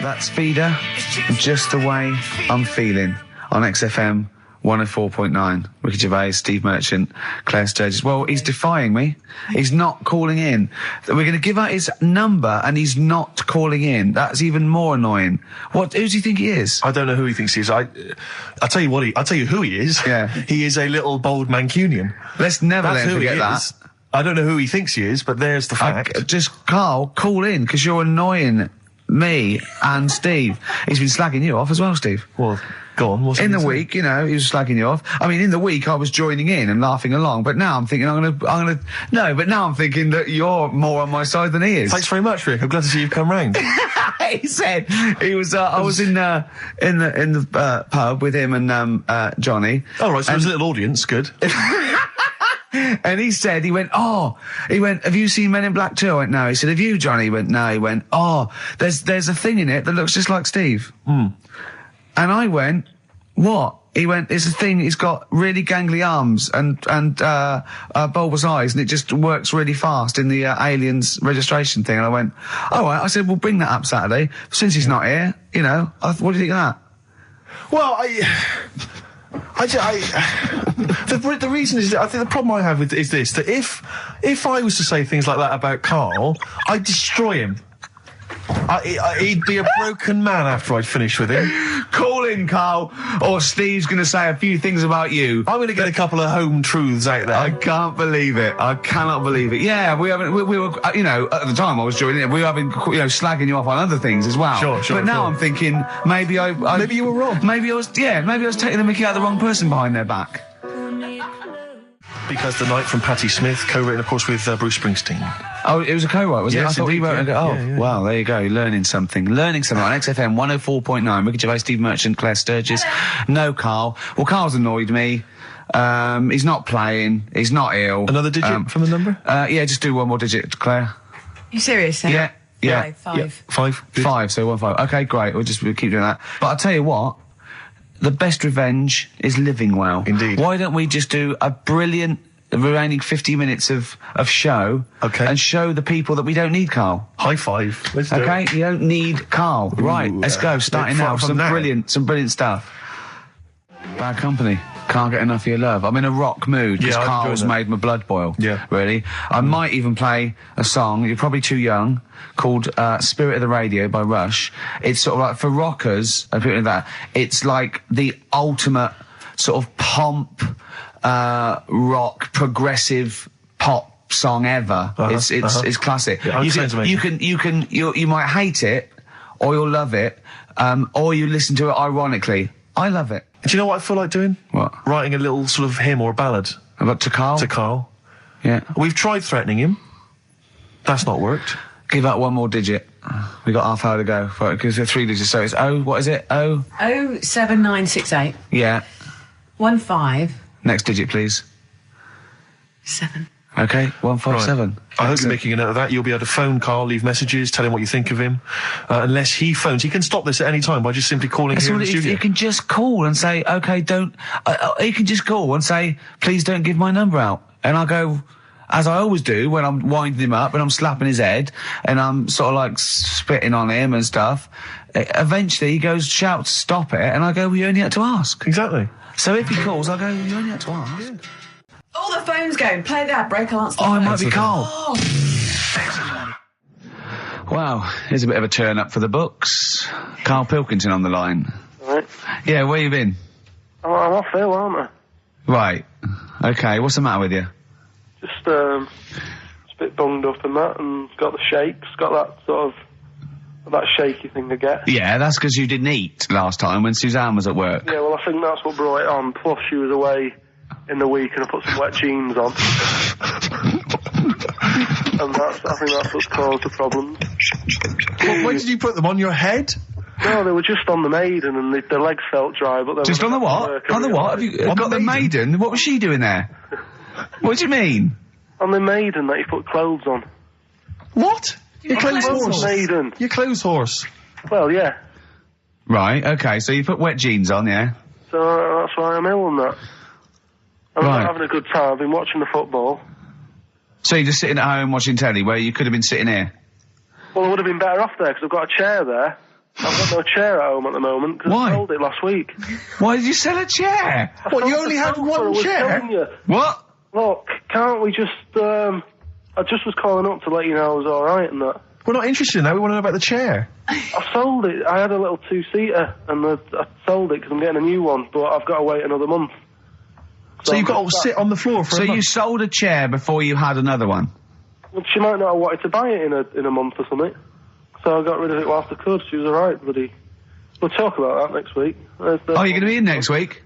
That's Feeder, Just the Way I'm Feeling, on XFM 104.9. Ricky Gervais, Steve Merchant, Claire Sturgis. Well, he's defying me. He's not calling in. We're going to give out his number and he's not calling in. That's even more annoying. Who does he think he is? I don't know who he thinks he is. I'll tell you I'll tell you who he is. Yeah. He is a little bold Mancunian. Let's never let him forget that. I don't know who he thinks he is, but there's the fact. Just, Carl, call in, because you're annoying me and Steve. He's been slagging you off as well, Steve. Well, go on. What's in the week, you know, he was slagging you off. I mean, in the week, I was joining in and laughing along, but now I'm thinking but now I'm thinking that you're more on my side than he is. Thanks very much, Rick. I'm glad to see you've come round. He said he was. I was in the pub with him and Johnny. Oh right, so there's a little audience. Good. And he went, have you seen Men in Black 2? I went, no. He said, have you, Johnny? He went, no. He went, there's a thing in it that looks just like Steve. Mm. And I went, what? He went, it's a thing, it's got really gangly arms and bulbous eyes, and it just works really fast in the Aliens registration thing. And I went, all right. I said, we'll bring that up Saturday. Since he's not here, you know, what do you think of that? Well, the reason is that I think the problem I have is this, that if I was to say things like that about Carl, I'd destroy him. He'd be a broken man after I'd finished with him. Call in, Carl, or Steve's going to say a few things about you. I'm going to get a couple of home truths out there. I can't believe it. I cannot believe it. Yeah, we were, you know, at the time I was joining it, we were having, you know, slagging you off on other things as well. Sure. But now I'm thinking, maybe maybe you were wrong. Maybe I was taking the mickey out of the wrong person behind their back. Because the Night from Patti Smith, co-written, of course, with Bruce Springsteen. Oh, it was a co-write, was it? Yes, I thought he wrote it. Oh, yeah. Wow, there you go. Learning something on XFM 104.9. Ricky Gervais, Steve Merchant, Claire Sturgis. No Carl. Well, Carl's annoyed me. He's not playing. He's not ill. Another digit from the number? Yeah, just do one more digit, Claire. You serious? Yeah. Five. Yeah. Five. Good. 5, so 1 5. Okay, great. We'll keep doing that. But I'll tell you what. The best revenge is living well. Indeed. Why don't we just do a brilliant remaining 50 minutes of show, and show the people that we don't need Carl. High five. Let's do it. You don't need Carl. Right, let's go. Starting now. Some brilliant stuff. Bad Company. Can't get enough of your love. I'm in a rock mood because Carl's made my blood boil. Yeah. Really. I might even play a song, you're probably too young, called Spirit of the Radio by Rush. It's sort of like, for rockers and people like that, it's like the ultimate sort of pomp, rock, progressive pop song ever. It's classic. Yeah, you might hate it, or you'll love it, or you listen to it ironically. I love it. Do you know what I feel like doing? What? Writing a little sort of hymn or ballad. About to Carl? To Carl. Yeah. We've tried threatening him. That's not worked. Give out one more digit. We got half hour to go. Because they're 3 digits, so it's what is it? 07968. Yeah. 15. Next digit, please. 7. Okay, 157. Right. I hope you're making a note of that. You'll be able to phone Carl, leave messages, tell him what you think of him. Unless he phones. He can stop this at any time by just simply calling here in the studio. He can just call and say, okay, he can just call and say, please don't give my number out. And I'll go, as I always do when I'm winding him up and I'm slapping his head and I'm sort of like spitting on him and stuff. Eventually he goes, shouts, stop it. And I go, well, you only had to ask. Exactly. So if he calls, I'll go, you only had to ask. Yeah. All the phone's going. Play that break. I'll answer. It might be Carl. Wow, here's a bit of a turn up for the books. Karl Pilkington on the line. Right. Yeah, where you been? I'm off ill, aren't I? Right. Okay, what's the matter with you? Just a bit bunged up and that, and got the shakes, got that sort of, that shaky thing I get. Yeah, that's because you didn't eat last time when Suzanne was at work. Yeah, well, I think that's what brought it on. Plus, she was away in the week and I put some wet jeans on. And I think that's what's caused the problem. Well, when did you put them on your head? No, they were just on the Maiden and the legs felt dry. But just on the what? On the what? Have you got the Maiden? What was she doing there? What do you mean? On the Maiden that you put clothes on. What? Your clothes horse. Maiden. Your clothes horse. Well, yeah. Right, okay, so you put wet jeans on, yeah? So that's why I'm ill and that. I'm not having a good time. I've been watching the football. So you're just sitting at home watching telly where you could have been sitting here? Well, I would have been better off there because I've got a chair there. I've got no chair at home at the moment because Why? I sold it last week. Why did you sell a chair? What, you only had one chair? Telling you. What? Look, can't we just, I just was calling up to let you know I was alright and that. We're not interested in that, we want to know about the chair. I sold it. I had a little two-seater and I sold it because I'm getting a new one, but I've got to wait another month. So you've got to sit on the floor for So a month? you sold a chair before you had another one? Well, she might not have wanted to buy it in a month or something. So I got rid of it whilst I could. She was alright, bloody. We'll talk about that next week. Oh, you're going to be in next week?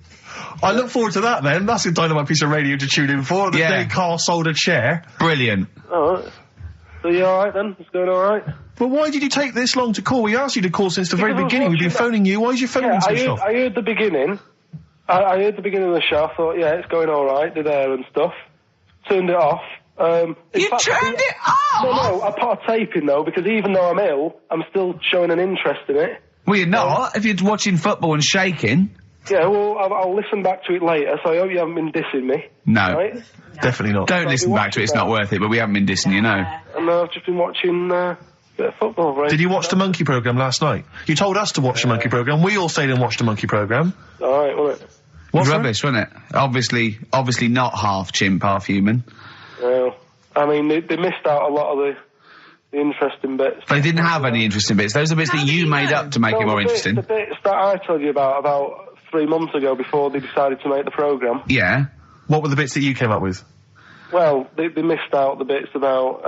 I look forward to that then. That's a dynamite piece of radio to tune in for. The day Carl sold a chair. Brilliant. Alright. So you alright then? It's going alright? But why did you take this long to call? We asked you to call since the very beginning. We've been phoning you. Why is your phone switched off? I heard the beginning. I heard the beginning of the show. I thought, yeah, it's going alright, the there and stuff. Turned it off. You turned it off? No, I put a tape in though, because even though I'm ill, I'm still showing an interest in it. Well, you're not. If you're watching football and shaking. Yeah, well, I'll listen back to it later, so I hope you haven't been dissing me. No. Right? Definitely not. Don't listen back to it, it's not worth it, but we haven't been dissing, you know. And I've just been watching a bit of football, right? Did you watch the Monkey programme last night? You told us to watch the Monkey programme. We all stayed and watched the Monkey programme. Alright, wasn't it? It was rubbish, wasn't it? Obviously not half chimp, half human. Well, I mean, they missed out a lot of the interesting bits. They didn't have any interesting bits. Those are bits that you made up to make it more interesting. The bits that I told you about 3 months ago before they decided to make the programme. Yeah. What were the bits that you came up with? Well, they missed out the bits about,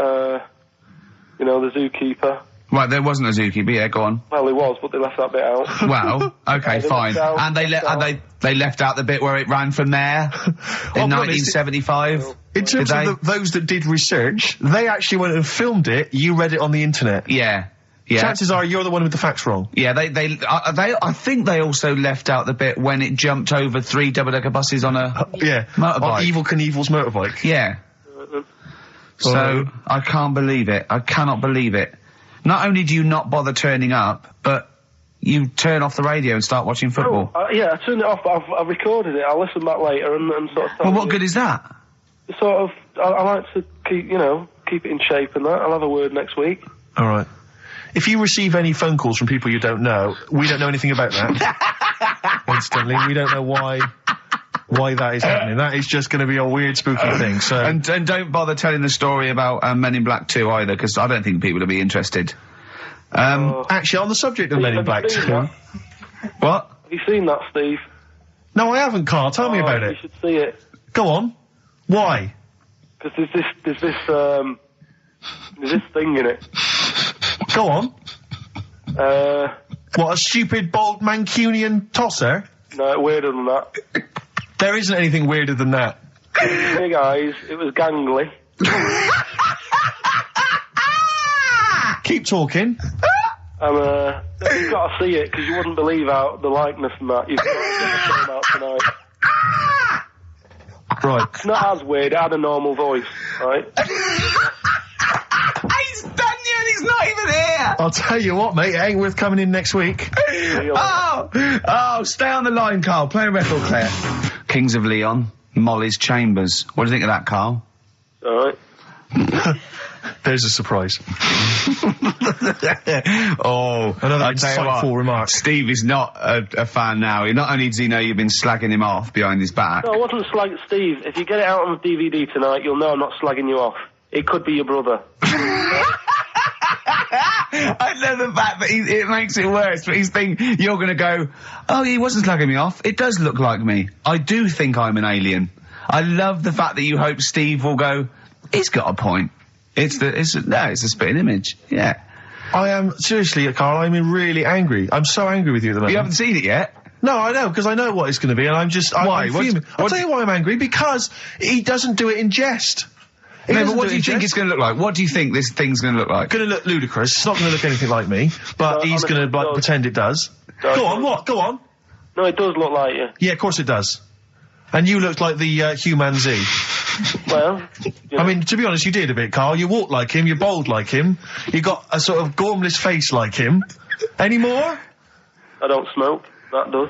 the zookeeper. Right, there wasn't a zookeeper, yeah, go on. Well, there was, but they left that bit out. Well, okay, fine. And they left out the bit where it ran from there in 1975. In terms of those that did research, they actually went and filmed it, you read it on the internet. Yeah. Yeah. Chances are you're the one with the facts wrong. Yeah, I think they also left out the bit when it jumped over 3 double-decker buses on a motorbike. On Evel Knievel's motorbike. Yeah. So, I can't believe it. I cannot believe it. Not only do you not bother turning up, but you turn off the radio and start watching football. Yeah, I turned it off, but I've recorded it. I'll listen back later and sort of tell Well, what you. good is that? Sort of, I like to keep it in shape and that. I'll have a word next week. Alright. If you receive any phone calls from people you don't know, we don't know anything about that. Instantly, we don't know why that is happening. That is just going to be a weird, spooky thing, so... And don't bother telling the story about Men in Black 2 either, because I don't think people will be interested. Actually, on the subject of Men in Black 2... What? Have you seen that, Steve? No, I haven't, Carl. Tell me about it. You should see it. Go on. Why? Because there's this thing in it. Go on. What, a stupid, bald Mancunian tosser? No, weirder than that. There isn't anything weirder than that. Big eyes, it was gangly. Keep talking. And, you've got to see it, because you wouldn't believe how the likeness and that. You've got to get the film out tonight. Right. It's not as weird, it had a normal voice, right? He's done yet, he's not even here! I'll tell you what, mate, it ain't worth coming in next week. Stay on the line, Carl. Play a record, Claire. Kings of Leon, Molly's Chambers. What do you think of that, Carl? Alright. There's a surprise. Another insightful remark. Steve is not a fan now. Not only does he know you've been slagging him off behind his back. No, I wasn't slagging Steve. If you get it out on the DVD tonight, you'll know I'm not slagging you off. It could be your brother. I love the fact that it makes it worse, but you're gonna go, oh, he wasn't slagging me off. It does look like me. I do think I'm an alien. I love the fact that you hope Steve will go, he's got a point. It's a spitting image. Yeah. I am, seriously, Carl, I'm really angry. I'm so angry with you at the moment. You haven't seen it yet? No, I know, because I know what it's going to be, and I'm fuming. I'll tell you why I'm angry, because he doesn't do it in jest. No, but what do you think it's going to look like? What do you think this thing's going to look like? Going to look ludicrous. It's not going to look anything like me, but he's going to pretend it does. Go on, what? Go on. No, it does look like you. Yeah, of course it does. And you looked like the Human Z. Well, I mean, to be honest, you did a bit, Carl. You walk like him, you're bold like him, you got a sort of gormless face like him. Any more? I don't smoke. That does.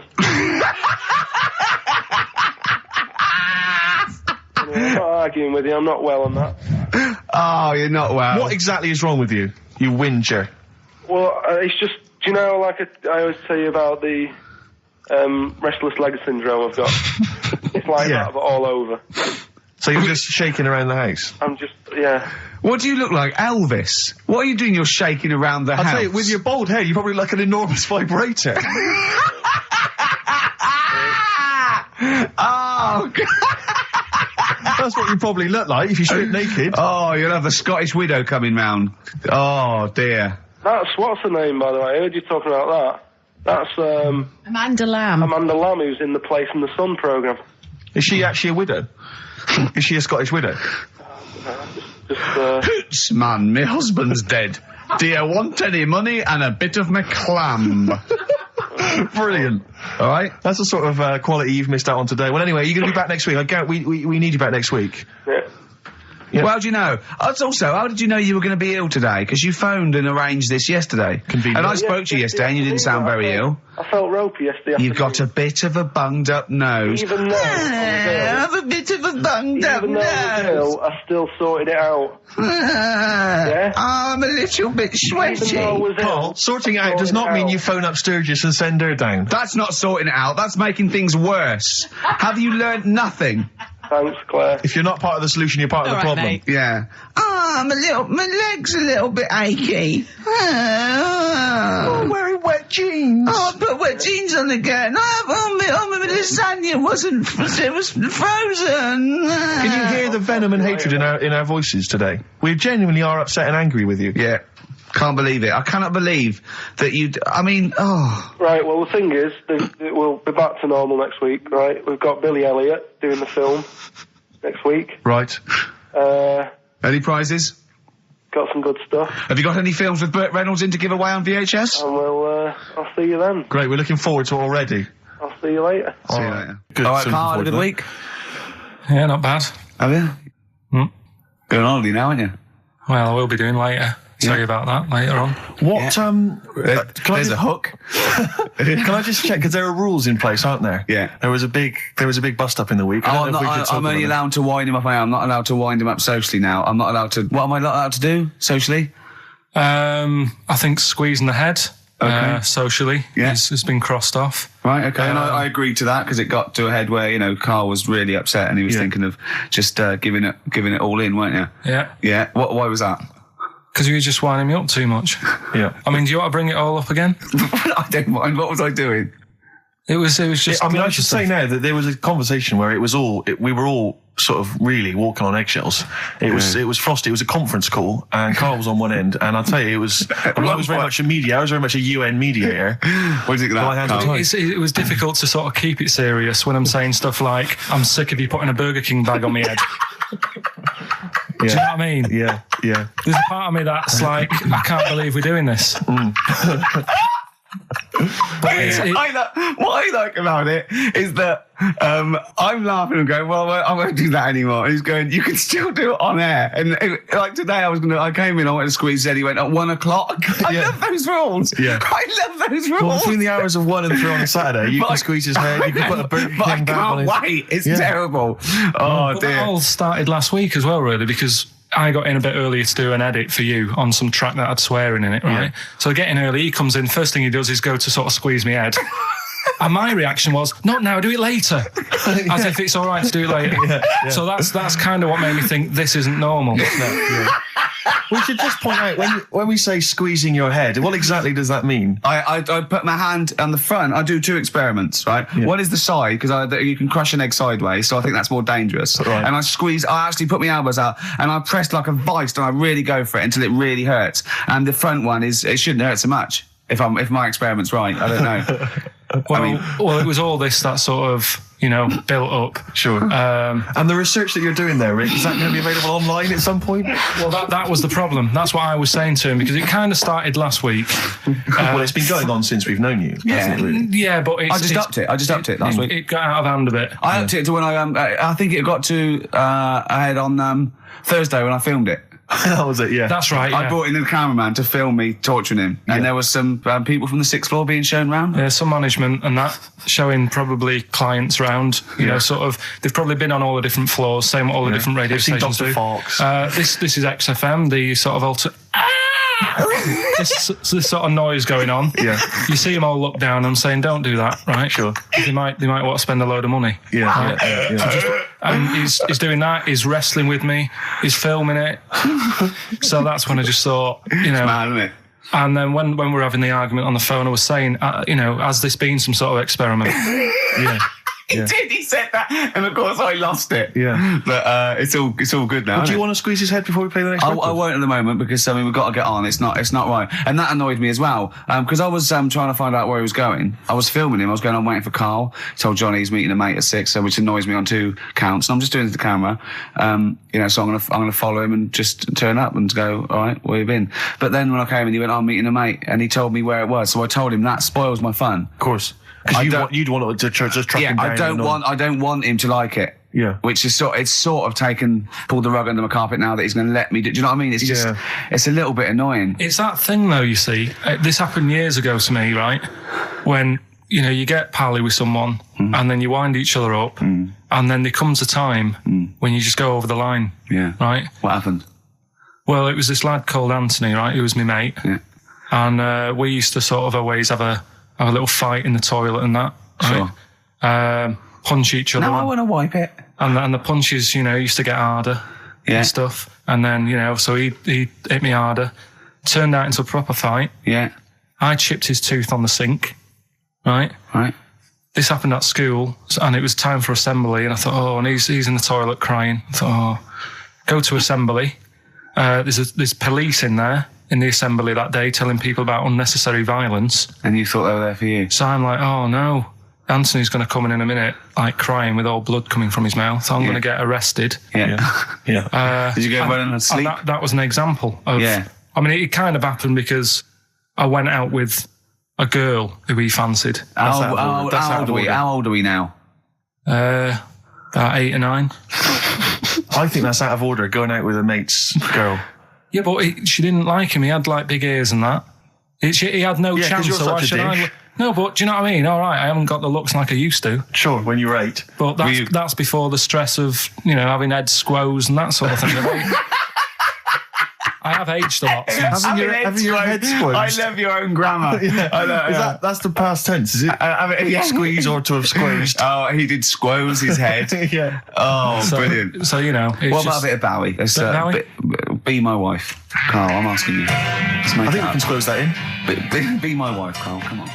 I'm not arguing with you. I'm not well on that. Oh, you're not well. What exactly is wrong with you? You whinger. Well, it's just you know, like I always tell you about the restless leg syndrome I've got? It's like that, but all over. So you're just shaking around the house? I'm just, yeah. What do you look like, Elvis? What are you doing? You're shaking around the house. I'll tell you, with your bald head, you probably look like an enormous vibrator. Oh, God. That's what you probably look like if you strip naked. Oh, you'll have the Scottish widow coming round. Oh, dear. That's, what's her name, by the way? I heard you talking about that. That's, Amanda Lamb. Amanda Lamb, who's in the Place in the Sun programme. Is she actually a widow? Is she a Scottish widow? Hoots, man, my husband's dead. Do you want any money and a bit of my clam? Brilliant. All right. That's the sort of quality you've missed out on today. Well, anyway, you're going to be back next week. We need you back next week. Yeah. Yeah. Well, how do you know? Also, how did you know you were going to be ill today? Because you phoned and arranged this yesterday. Convenient. And I spoke to you yesterday and you didn't sound very ill. I felt ropey yesterday. You've got a bit of a bunged up nose. Even though I have a bit of a bunged up even though I was nose. ill, I still sorted it out. Yeah? I'm a little bit sweaty. Even though I was Paul, ill, sorting it out does not mean you phone up Sturgis and send her down. That's not sorting it out. That's making things worse. Have you learnt nothing? Thanks, Claire. If you're not part of the solution, you're part of the All right, problem. mate. Yeah. My leg's a little bit achy. Oh, wearing wet jeans. Oh, I put wet jeans on again. My lasagna wasn't, it was frozen. Can you hear the venom and hatred in our voices today? We genuinely are upset and angry with you. Yeah. Can't believe it. I cannot believe that Right, well, the thing is, we'll be back to normal next week, right? We've got Billy Elliot doing the film next week. Right. Any prizes? Got some good stuff. Have you got any films with Burt Reynolds in to give away on VHS? And I'll see you then. Great, we're looking forward to it already. I'll see you later. See you later. Good. All right, So Carl, looking had a good forward week? Yeah, not bad. Have you? Going on holiday now, aren't you? Well, I will be doing later. Tell you about that later on. What, There's a hook. Can I just check, because there are rules in place, aren't there? Yeah. There was a big bust up in the week. I'm only allowed to wind him up. I'm not allowed to wind him up socially now. I'm not allowed to. What am I not allowed to do socially? I think squeezing the head, socially, Yeah. has been crossed off. Right, okay. And I agreed to that because it got to a head where, Carl was really upset and he was thinking of just giving it all in, weren't you? Yeah. Yeah. Why was that? Because you were just winding me up too much. Yeah. I mean, do you want to bring it all up again? I don't mind. What was I doing? It was just... I should say now that there was a conversation where we were all sort of really walking on eggshells. It was frosty. It was a conference call, and Carl was on one end, and I'll tell you, I was very much a media. I was very much a UN mediator. What do you think of that, Carl? It was difficult to sort of keep it serious when I'm saying stuff like, I'm sick of you putting a Burger King bag on my head. Do you know what I mean? Yeah. There's a part of me that's like, I can't believe we're doing this. What I like about it is that I'm laughing and going, well, I won't do that anymore. And he's going, you can still do it on air. And like today, I came in, I went to squeeze it. He went at 1 o'clock. I love those rules. Yeah. I love those rules. Well, between the hours of 1 and 3 on a Saturday, you can squeeze his head. You can put a Burger King I bag on his... can't wait. It's terrible. Oh, But dear. that all started last week as well, really, because I got in a bit earlier to do an edit for you on some track that had swearing in it, right? Yeah. So I get in early, he comes in, first thing he does is go to sort of squeeze me head. And my reaction was, not now, do it later. As if it's all right to do it later. Yeah. So that's kind of what made me think this isn't normal. We should just point out, when we say squeezing your head, what exactly does that mean? I put my hand on the front. I do 2 experiments, right? Yeah. One is the side, because you can crush an egg sideways, so I think that's more dangerous. Right. And I actually put my elbows out, and I press like a vice, and I really go for it until it really hurts. And the front one it shouldn't hurt so much, if my experiment's right. I don't know. Well, it was all this that sort of, built up. Sure. And the research that you're doing there, Rick, is that going to be available online at some point? Well, that was the problem. That's what I was saying to him, because it kind of started last week. Well, it's been going on since we've known you. Yeah. Really. Yeah, but I just upped it last week. It got out of hand a bit. I upped it to when I think it got to ahead on Thursday when I filmed it. That was it, yeah. That's right, yeah. I brought in the cameraman to film me torturing him. And there was some people from the 6th floor being shown round. Yeah, some management and that, showing probably clients round, sort of, they've probably been on all the different floors, same what all the different radio stations do. Dr. Fox. This is XFM, the sort of this sort of noise going on. Yeah. You see them all look down and saying, "Don't do that," right? Sure. They might want to spend a load of money. Yeah. Right? Yeah. And he's doing that. He's wrestling with me. He's filming it. So that's when I just thought, you know. Mad, isn't it? And then when we were having the argument on the phone, I was saying, you know, has this been some sort of experiment? Yeah. He did. He said that, and of course I lost it. Yeah. But it's all good now. Do you want to squeeze his head before we play the next record? I won't at the moment because we've got to get on. It's not right, and that annoyed me as well because I was trying to find out where he was going. I was filming him. I was going on waiting for Karl. He told Johnny he's meeting a mate at 6, which annoys me on 2 counts. And I'm just doing it to the camera, you know. So I'm gonna follow him and just turn up and go, all right, where you been? But then when I came in, he went, I'm meeting a mate, and he told me where it was. So I told him that spoils my fun. Of course. Because you'd want to just track him down. I don't want him to like it. Yeah. Which is pulled the rug under my carpet now that he's going to let me do. Do you know what I mean? It's just, it's a little bit annoying. It's that thing though, you see. This happened years ago to me, right? When, you know, you get pally with someone and then you wind each other up and then there comes a time when you just go over the line. Yeah. Right? What happened? Well, it was this lad called Anthony, right? Who was my mate. Yeah. And we used to sort of always have a little fight in the toilet and that. Right? Sure. Punch each other. No, I want to wipe it. And the punches, you know, used to get harder and stuff. And then, you know, so he hit me harder. Turned out into a proper fight. Yeah. I chipped his tooth on the sink. Right? Right. This happened at school and it was time for assembly. And I thought, and he's in the toilet crying. I thought, go to assembly. There's police in there in the assembly that day telling people about unnecessary violence. And you thought they were there for you? So I'm like, oh no, Anthony's going to come in a minute, like crying with all blood coming from his mouth. So I'm going to get arrested. Yeah. Did you go running and sleep? And that was an example of, I mean, it kind of happened because I went out with a girl who he fancied. How old are we now? About 8 or 9. I think that's out of order, going out with a mate's girl. Yeah, but she didn't like him. He had like big ears and that. He had no chance. You're so why such a should I? dick. No, but do you know what I mean? All right, I haven't got the looks like I used to. Sure, when you were 8. But that's before the stress of, you know, having head squoze and that sort of thing. I have aged a lot since. Having your head squeezed. I love your own grammar. I know, That's the past tense, is it? Squeeze or to have squeezed. Oh, he did squoze his head. Yeah. Oh, brilliant. So, you know. What about a bit of Bowie? Let's, be my wife. Karl, I'm asking you. I think we can squeeze that in. Be my wife, Karl, come on.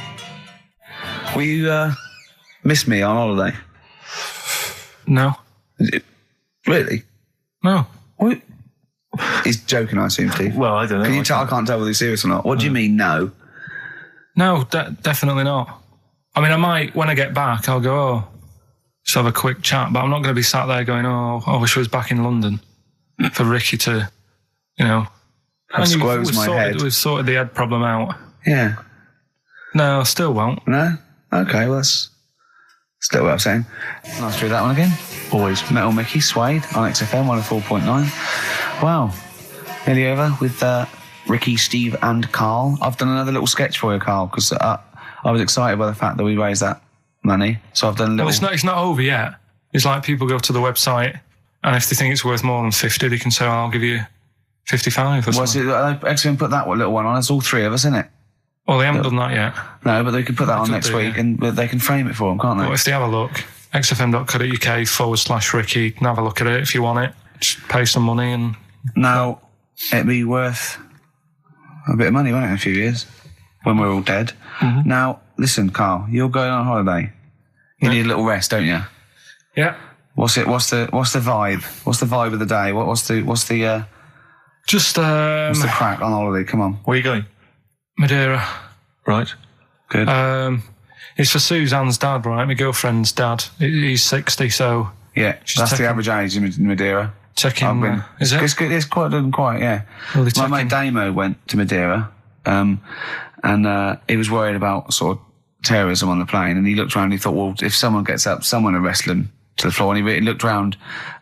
Will you miss me on holiday? No. Really? No. What? He's joking, I assume, Steve. Well, I don't know. Can you tell? I can't tell whether he's serious or not. What do you mean, no? No, definitely not. I mean, I might, when I get back, I'll go, just have a quick chat, but I'm not going to be sat there going, I wish I was back in London for Ricky to, you know. Squoze my head. We've sorted the head problem out. Yeah. No, I still won't. No? Okay, well, that's still what I'm saying. Nice to do that one again. Always. Metal Mickey, Suede on XFM 104.9. Wow. Nearly over with Ricky, Steve and Karl. I've done another little sketch for you, Karl, because I was excited by the fact that we raised that money. So I've done a little... Well, it's not over yet. It's like people go to the website and if they think it's worth more than 50, they can say, I'll give you 55 or something. XFM put that little one on. It's all 3 of us, isn't it? Well, they haven't done that yet. No, but they can put that on next week and they can frame it for them, can't they? Well, if they have a look, xfm.co.uk/Ricky, can have a look at it if you want it. Just pay some money and... Now, it'd be worth a bit of money, won't it, in a few years, when we're all dead. Mm-hmm. Now, listen, Karl, you're going on holiday. You need a little rest, don't you? Yeah. What's the vibe? What's the vibe of the day? What's the crack on holiday? Come on. Where are you going? Madeira. Right. Good. It's for Suzanne's dad, right? My girlfriend's dad. He's 60, so... Yeah, that's the average age in Madeira. Checking... is it? It's quite, yeah. Well, my mate Damo went to Madeira, and he was worried about sort of terrorism on the plane, and he looked around and he thought, well, if someone gets up, someone will wrestle him to the floor, and he looked around,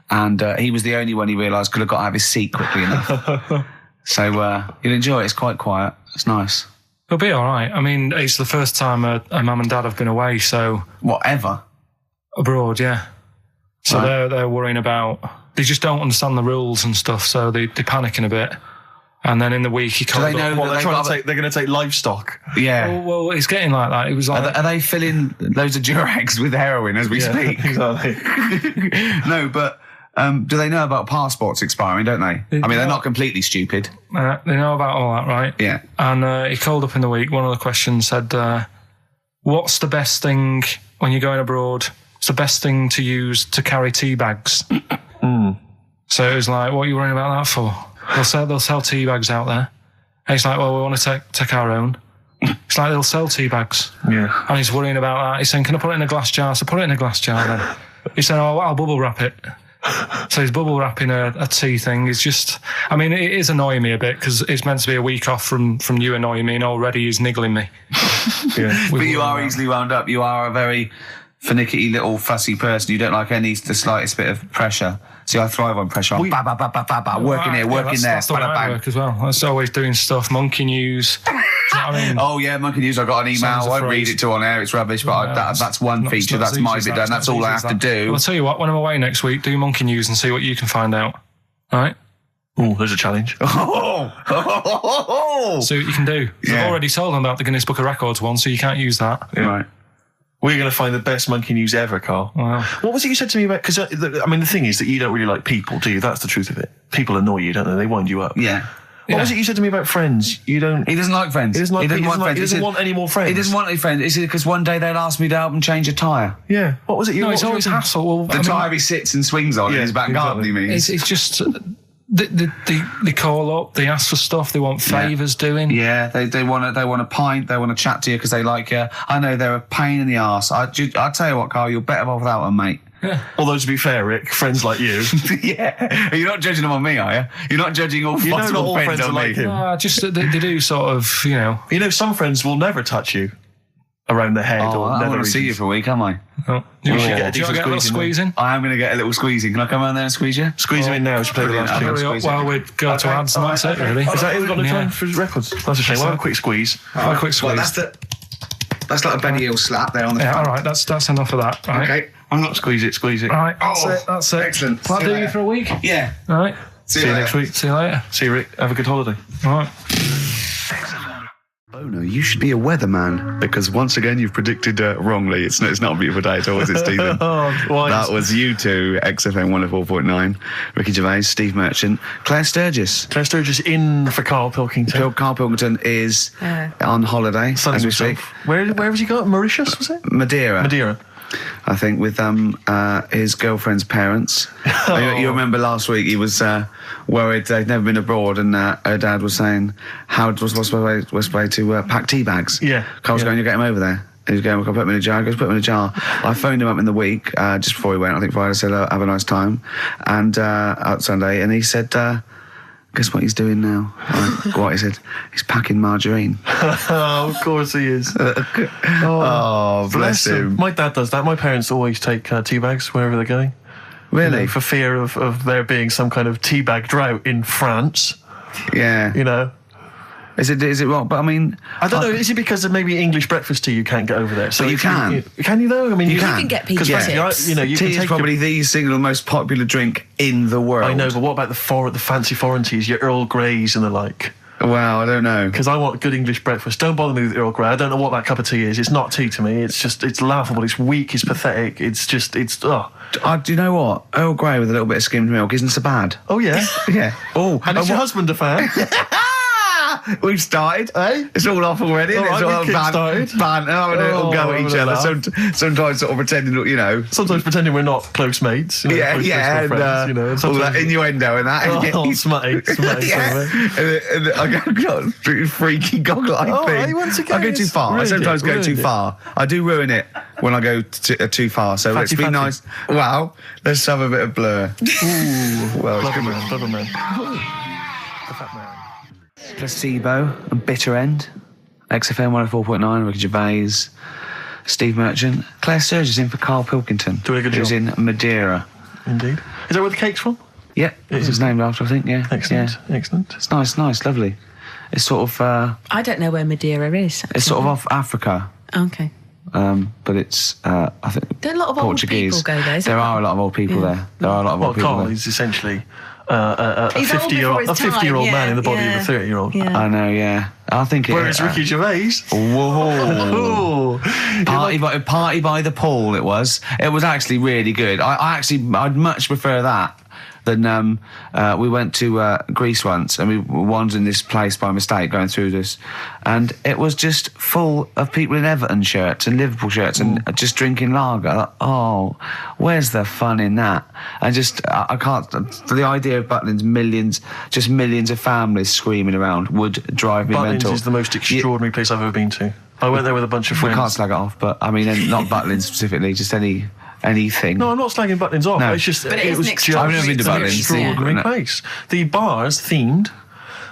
and he was the only one he realised could have got out of his seat quickly enough. So you'll enjoy it. It's quite quiet. It's nice. It'll be all right. I mean, it's the first time a mum and dad have been away, so... Whatever? Abroad, yeah. So right. they're worrying about... They just don't understand the rules and stuff, so they're panicking a bit. And then in the week he called they know up. Well, that they're going to take livestock. Yeah. Well, it's getting like that. It was like... Are they filling loads of Durags with heroin as we speak? Exactly. No, but do they know about passports expiring, don't they? I mean, they're not completely stupid. They know about all that, right? Yeah. And he called up in the week. One of the questions said, what's the best thing when you're going abroad? What's the best thing to use to carry tea bags? So it was like, what are you worrying about that for? They'll sell tea bags out there. And he's like, well, we want to take our own. It's like they'll sell tea bags. Yeah. And he's worrying about that. He's saying, can I put it in a glass jar? So put it in a glass jar then. He said, oh, I'll bubble wrap it. So he's bubble wrapping a tea thing. It's just, I mean, it is annoying me a bit because it's meant to be a week off from you annoying me, and already he's niggling me. Yeah. But you are easily wound up. You are a very finicky little fussy person. You don't like the slightest bit of pressure. See, I thrive on pressure. Working here, working there. That's the way I work as well. That's always doing stuff. Monkey news. Do you know what I mean? Oh yeah, Monkey News. I got an email. I won't read it to on air. It's rubbish, but that's one feature. That's my bit done. That's all I have to do. Well, I'll tell you what. When I'm away next week, do Monkey News and see what you can find out. All right? Oh, there's a challenge. See what you can do. Yeah. I've already told them about the Guinness Book of Records one, so you can't use that. Yeah. Right. We're going to find the best monkey news ever, Carl. Wow. What was it you said to me about... Because, I mean, the thing is that you don't really like people, do you? That's the truth of it. People annoy you, don't they? They wind you up. Yeah. What was it you said to me about friends? You don't... He doesn't like friends. He doesn't want any more friends. He doesn't want any friends. Is it because one day they'll ask me to help him change a tyre? Yeah. What was it? No, it's always hassle. Well, the tyre he sits and swings on in his back garden, he means. It's just... They call up, they ask for stuff, they want favours doing. Yeah, they want a pint, they want to chat to you because they like you. I know they're a pain in the arse. I'll tell you what, Carl, you're better off without them, mate. Yeah. Although, to be fair, Rick, friends like you... Yeah. You're not judging them on me, are you? You're not judging all possible friends on me. Just they do sort of, You know, some friends will never touch you around the head or I nether want to see you regions. for a week, am I? Oh. Do you get a little squeeze in? I am going to get a little squeeze in. Can I come around there and squeeze you? Squeeze him in now. Play the last tune. Hurry up while we go to ads, and that's it, really. Is that it? We've got no time for records? That's a shame. We'll have a quick squeeze. A quick squeeze. Well, that's like a Benny Hill slap there on the front. All right, that's enough of that. Right. Okay. I'm not squeeze it. All right, that's it. Excellent. Will that do you for a week? Yeah. All right. See you next week. See you later. See you, Rick. Have a good holiday. All right. Oh no, you should be a weatherman because once again you've predicted wrongly. It's not a beautiful day at all, is it, Stephen? That was you two, XFM 104.9. Ricky Gervais, Steve Merchant, Claire Sturgis. Claire Sturgis in for Karl Pilkington. Karl Pilkington is on holiday as we speak. Where has he got? Mauritius, was it? Madeira. I think with his girlfriend's parents. You remember last week he was worried they'd never been abroad, and her dad was saying what's the way to pack tea bags. Yeah. Carl's going, you get him over there. And he's going, we'll put him in a jar. He goes, put him in a jar. I phoned him up in the week just before he went. I think Friday, said have a nice time, and out Sunday, and he said. Guess what he's doing now? What he said? He's packing margarine. Oh, of course he is. Bless him. My dad does that. My parents always take tea bags wherever they're going. Really? For fear of there being some kind of tea bag drought in France. Yeah. Is it wrong? But I mean, I don't know. Is it because of maybe English breakfast tea you can't get over there? So but you can. Can you though? I mean, you can get peach tips. You tea can is probably the single most popular drink in the world. I know, but what about the fancy foreign teas, your Earl Greys and the like? Well, I don't know. Because I want good English breakfast. Don't bother me with Earl Grey. I don't know what that cup of tea is. It's not tea to me. It's laughable. It's weak. It's pathetic. Do you know what? Earl Grey with a little bit of skimmed milk isn't so bad. Oh, yeah? Yeah. Oh, and is your husband a fan? We've started. It's all off already. It's all banter. We'll go at each other. Sometimes sort of pretending, Sometimes pretending we're not close mates. Close friends, all that innuendo and that. Smutty. And I got a freaky goggle-eyed thing. I go too far. I sometimes go too far. I do ruin it when I go too far. So let's be nice. Wow. Let's have a bit of blur. Ooh. Well, clever man. Placebo and Bitter End. XFM 104.9, Ricky Gervais, Steve Merchant. Claire Sturgis in for Karl Pilkington. Doing a good job. Who's in Madeira. Indeed. Is that where the cake's from? Yeah, it's his named after, I think, yeah. Excellent. It's nice, lovely. It's sort of... I don't know where Madeira is. Actually. It's sort of off Africa. Okay. But it's, I think, there are a lot of Portuguese. Old people go there. There are a lot of old people there. There are a lot of old people Karl there. is essentially a 50-year-old man in the body of a 30-year-old. Yeah. I know, yeah. I think Whereas Ricky Gervais... Whoa. Party by the pool, it was. It was actually really good. I'd much prefer that than we went to Greece once, and we wandered in this place by mistake going through this, and it was just full of people in Everton shirts and Liverpool shirts and just drinking lager. Oh, where's the fun in that? I can't. The idea of Butlins, millions of families screaming around would drive me mental. Butlins is the most extraordinary place I've ever been to. I went there with a bunch of friends. We can't slag it off, but I mean, not Butlins specifically, just anything. No, I'm not slagging Butlins off. No. It's just But it was just I've never been to an Butlins. extraordinary place. The bars themed.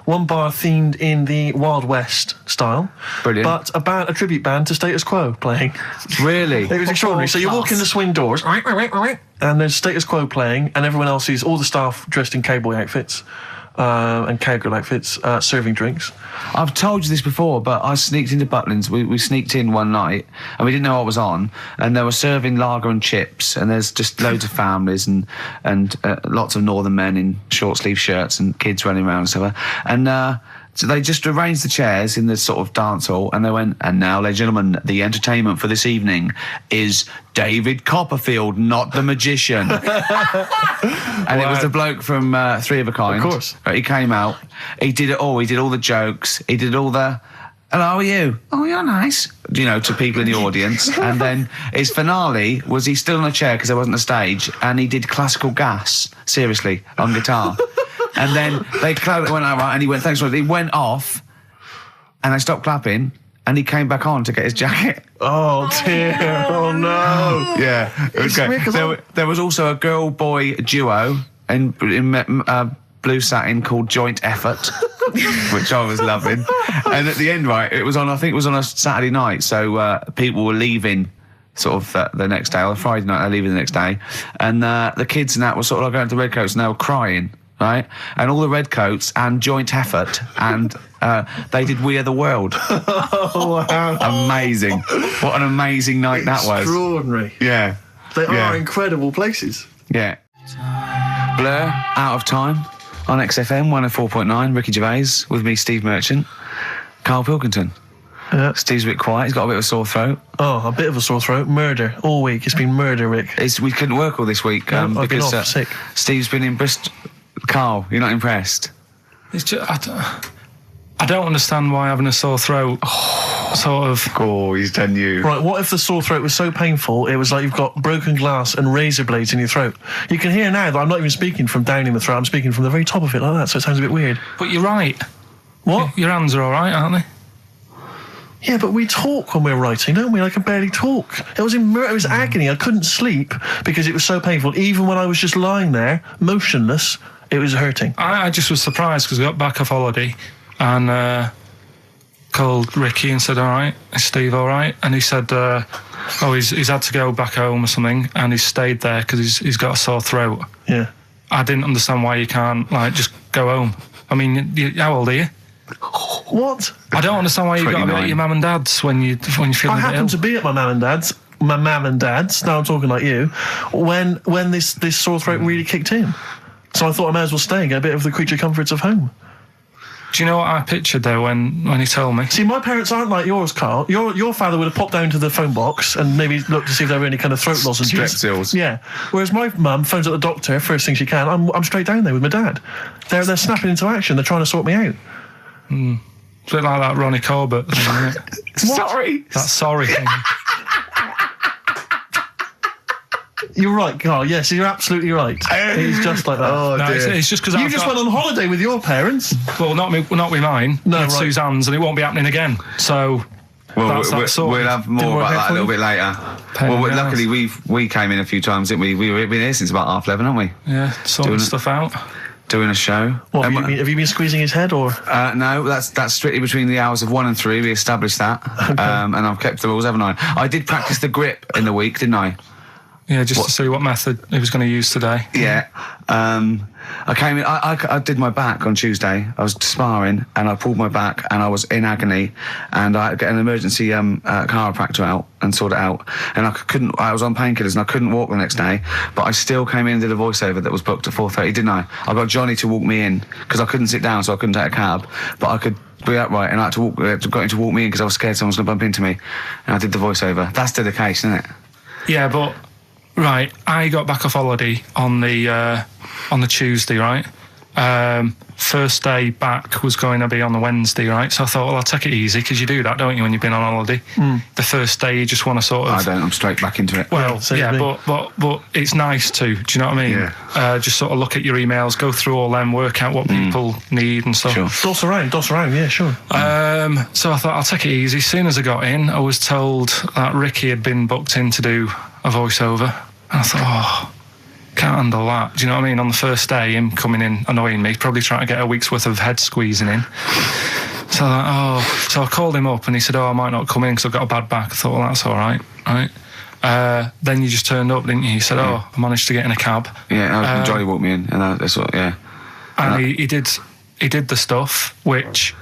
One bar themed in the Wild West style. Brilliant. But a tribute band to Status Quo playing. Really? It was extraordinary. So you walk in the swing doors, and there's Status Quo playing, and everyone else is all the staff dressed in cowboy outfits. And cowgirl outfits, serving drinks. I've told you this before, but I sneaked into Butlins. We sneaked in one night, and we didn't know what was on, and they were serving lager and chips, and there's just loads of families and lots of northern men in short-sleeve shirts and kids running around and stuff. And so they just arranged the chairs in this sort of dance hall, and they went, and now, ladies and gentlemen, the entertainment for this evening is David Copperfield, not the magician. And it was the bloke from Three of a Kind. Of course. He came out, he did it all, he did all the jokes, he did all the, hello, how are you? Oh, you're nice. To people in the audience. And then his finale was he stood on a chair because there wasn't a stage, and he did Classical Gas, seriously, on guitar. And then they went out, right, and he went, thanks for it. He went off, and they stopped clapping, and he came back on to get his jacket. Oh, dear. Oh, no. Yeah. Okay. There was also a girl-boy duo in blue satin called Joint Effort, which I was loving. And at the end, right, I think it was on a Saturday night, so people were leaving sort of the next day, or Friday night, they're leaving the next day. And the kids and that were sort of like going to Redcoats, and they were crying. Right, and all the Redcoats and Joint Effort, and they did We Are the World. Oh, wow. Amazing. What an amazing night that was. Extraordinary. Yeah. They are incredible places. Yeah. Blur, Out of Time, on XFM 104.9, Ricky Gervais, with me, Steve Merchant, Karl Pilkington. Yeah. Steve's a bit quiet, he's got a bit of a sore throat. Oh, a bit of a sore throat. Murder. All week. It's been murder, Rick. We couldn't work all this week I've been because off sick. Steve's been in Bristol. Carl, you're not impressed? It's just, I don't understand why having a sore throat sort of... Oh, he's done you. Right, what if the sore throat was so painful it was like you've got broken glass and razor blades in your throat? You can hear now that I'm not even speaking from down in the throat, I'm speaking from the very top of it like that, so it sounds a bit weird. But you're right. What? Your hands are all right, aren't they? Yeah, but we talk when we're writing, don't we? I can barely talk. It was agony. I couldn't sleep because it was so painful. Even when I was just lying there, motionless, it was hurting. I just was surprised because I got back off holiday and called Ricky and said, all right, is Steve all right? And he said, he's had to go back home or something, and he's stayed there because he's got a sore throat. Yeah. I didn't understand why you can't, just go home. I mean, how old are you? What? I don't understand why you got to be at your mum and dad's when you're feeling I happened to be at my mum and dad's. My mum and dad's. Now I'm talking like you. When this sore throat really kicked in, so I thought I may as well stay and get a bit of the creature comforts of home. Do you know what I pictured though when he told me? See, my parents aren't like yours, Carl. Your father would have popped down to the phone box and maybe looked to see if there were any kind of throat lozenges. Strepsils. Yeah. Whereas my mum phones up the doctor first thing she can. I'm straight down there with my dad. They're snapping into action. They're trying to sort me out. It's a bit like that Ronnie Corbett thing, isn't it? Sorry. That sorry thing. You're right, Carl. Yes, you're absolutely right. It's just like that. Oh, No, it's just because you just went on holiday with your parents. Well, not with mine. No, with right. Suzanne's, and it won't be happening again. So Well, that's we'll have more about that a little bit later. Luckily we came in a few times, didn't we? We've been here since about 11:30, haven't we? Yeah, sorting stuff out. Doing a show. What, have you been squeezing his head, or? No, that's strictly between the hours of 1 and 3. We established that. Okay. And I've kept the rules, haven't I? I did practice the grip in the week, didn't I? Yeah, just to see what method he was going to use today. Yeah. I came in, I did my back on Tuesday. I was sparring and I pulled my back and I was in agony, and I get an emergency chiropractor out and sort it out. And I was on painkillers and I couldn't walk the next day, but I still came in and did a voiceover that was booked at 4:30, didn't I? I got Johnny to walk me in, because I couldn't sit down, so I couldn't take a cab, but I could be upright, and I had to got him to walk me in because I was scared someone was going to bump into me, and I did the voiceover. That's dedication, isn't it? Yeah, but, right, I got back off holiday on the Tuesday, right? First day back was going to be on the Wednesday, right? So I thought, well, I'll take it easy, because you do that, don't you, when you've been on holiday? The first day you just want to sort of... I don't, I'm straight back into it. Well, yeah, but it's nice too, do you know what I mean? Yeah. Just sort of look at your emails, go through all them, work out what people need and stuff. Sure. Doss around, yeah, sure. So I thought, I'll take it easy. As soon as I got in, I was told that Ricky had been booked in to do a voiceover. And I thought, can't handle that. Do you know what I mean? On the first day, him coming in annoying me, probably trying to get a week's worth of head squeezing in. So I called him up and he said, I might not come in because I've got a bad back. I thought, well, that's all right, right? Then you just turned up, didn't you? He said, I managed to get in a cab. Yeah, Johnny walked me in, and that's what, yeah. And he did the stuff, which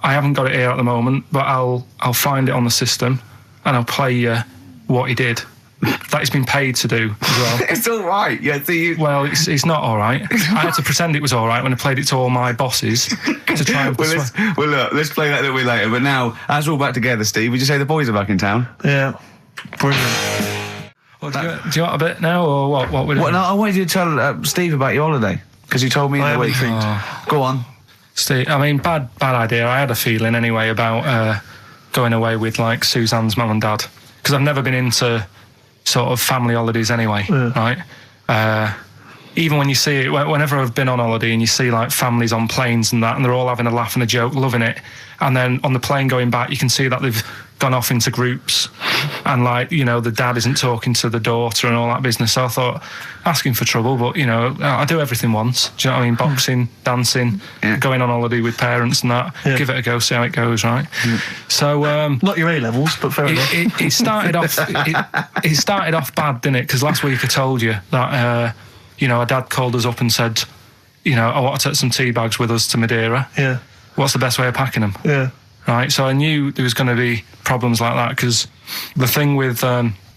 I haven't got it here at the moment, but I'll find it on the system and I'll play you what he did. That he's been paid to do as well. It's all right. Yeah. Well, it's not all right. I had to pretend it was all right when I played it to all my bosses to try and persuade. Look, let's play that a little bit later. But now, as we're all back together, Steve, would you say the boys are back in town? Yeah. Brilliant. Well, do you want a bit now, or what we're doing? No, I wanted you to tell Steve about your holiday, because you told me in the week. Go on. Steve, I mean, bad idea. I had a feeling anyway about going away with, like, Suzanne's mum and dad, because I've never been into sort of family holidays anyway, right? Even when you see it, whenever I've been on holiday and you see like families on planes and that, and they're all having a laugh and a joke, loving it, and then on the plane going back, you can see that they've gone off into groups, and like, you know, the dad isn't talking to the daughter and all that business. So I thought, asking for trouble, but you know, I do everything once. Do you know what I mean? Boxing, dancing, going on holiday with parents and that. Yeah. Give it a go, see how it goes, right? So not your A levels, but fair enough. It started off. It started off bad, didn't it? Because last week I told you that you know, our dad called us up and said, you know, I want to take some tea bags with us to Madeira. Yeah. What's the best way of packing them? Yeah. Right. So I knew there was going to be problems like that, because the thing with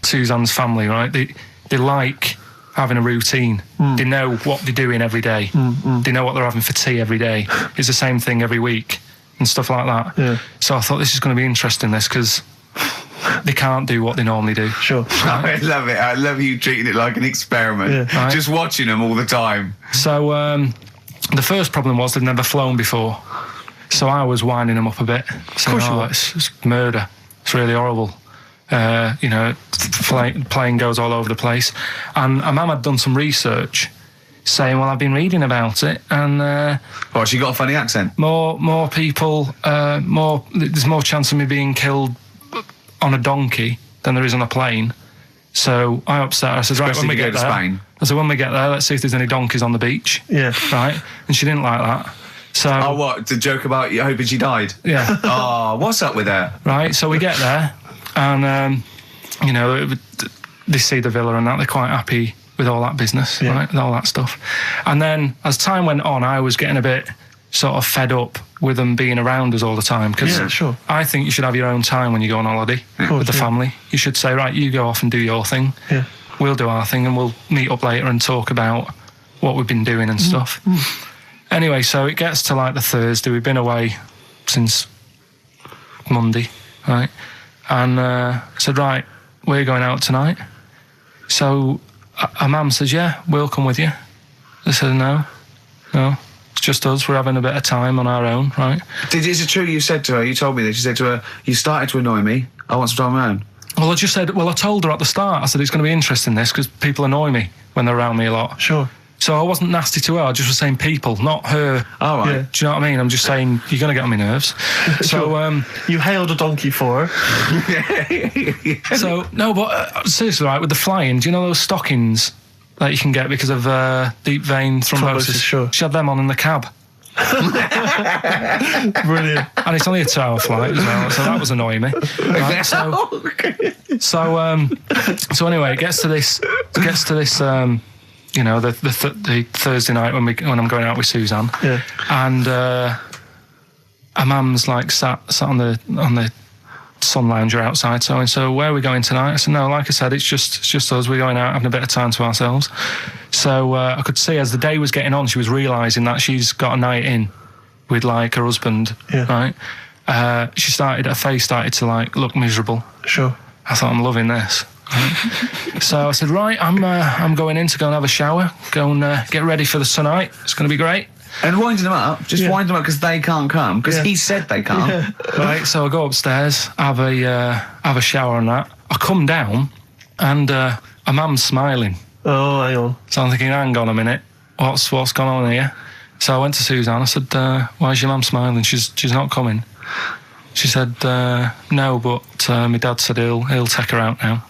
Suzanne's family, right? They like having a routine. They know what they're doing every day. They know what they're having for tea every day. It's the same thing every week and stuff like that. Yeah. So I thought, this is going to be interesting, this, because they can't do what they normally do. Sure. Right? I love it. I love you treating it like an experiment. Yeah. Right? Just watching them all the time. So the first problem was they'd never flown before. So I was winding them up a bit. Saying, it's murder. It's really horrible. You know, plane goes all over the place. And a mum had done some research saying, well, I've been reading about it, and she got a funny accent. More people, there's more chance of me being killed on a donkey than there is on a plane. So I upset her. I said, right, when we get there, Spain. I said, when we get there, let's see if there's any donkeys on the beach. Yeah. Right? And she didn't like that. So, what? The joke about you hoping she died? Yeah. What's up with that? Right, so we get there, and, you know, they see the villa and that, they're quite happy with all that business, right, with all that stuff. And then, as time went on, I was getting a bit sort of fed up with them being around us all the time, because I think you should have your own time when you go on holiday with the family. You should say, right, you go off and do your thing. Yeah. We'll do our thing, and we'll meet up later and talk about what we've been doing and stuff. Anyway, so it gets to like the Thursday. We've been away since Monday, right? And I said, right, we're going out tonight. So a mum says, yeah, we'll come with you. I said, no, it's just us. We're having a bit of time on our own, right? Is it true you said to her, you told me this, you said to her, you started to annoy me, I want some time on my own? Well, I told her at the start, I said, it's going to be interesting, this, because people annoy me when they're around me a lot. Sure. So I wasn't nasty to her, I just was saying people, not her. All right. Yeah. Do you know what I mean? I'm just saying, you're going to get on my nerves. So, you hailed a donkey for her. So, no, but seriously, right, with the flying, do you know those stockings that you can get because of deep vein thrombosis? Sure. She had them on in the cab. Brilliant. And it's only a 2-hour flight as well, so that was annoying me. Right? So anyway, it gets to this, you know, the Thursday night when I'm going out with Suzanne, and a mum's like sat on the sun lounger outside, so where are we going tonight? I said, no, like I said, it's just us. We're going out having a bit of time to ourselves. So I could see as the day was getting on, she was realising that she's got a night in with like her husband, right? Her face started to like look miserable. Sure. I thought, I'm loving this. Right? So I said, right, I'm going in to go and have a shower, go and get ready for the tonight. It's going to be great. And winding them up, wind them up because they can't come, because he said they can't. Yeah. Right, so I go upstairs, have a shower and that. I come down, and a mum's smiling. Oh, hang on. So I'm thinking, hang on a minute, what's gone on here? So I went to Suzanne, I said, why's your mum smiling? She's not coming. She said, no, but my dad said he'll take her out now.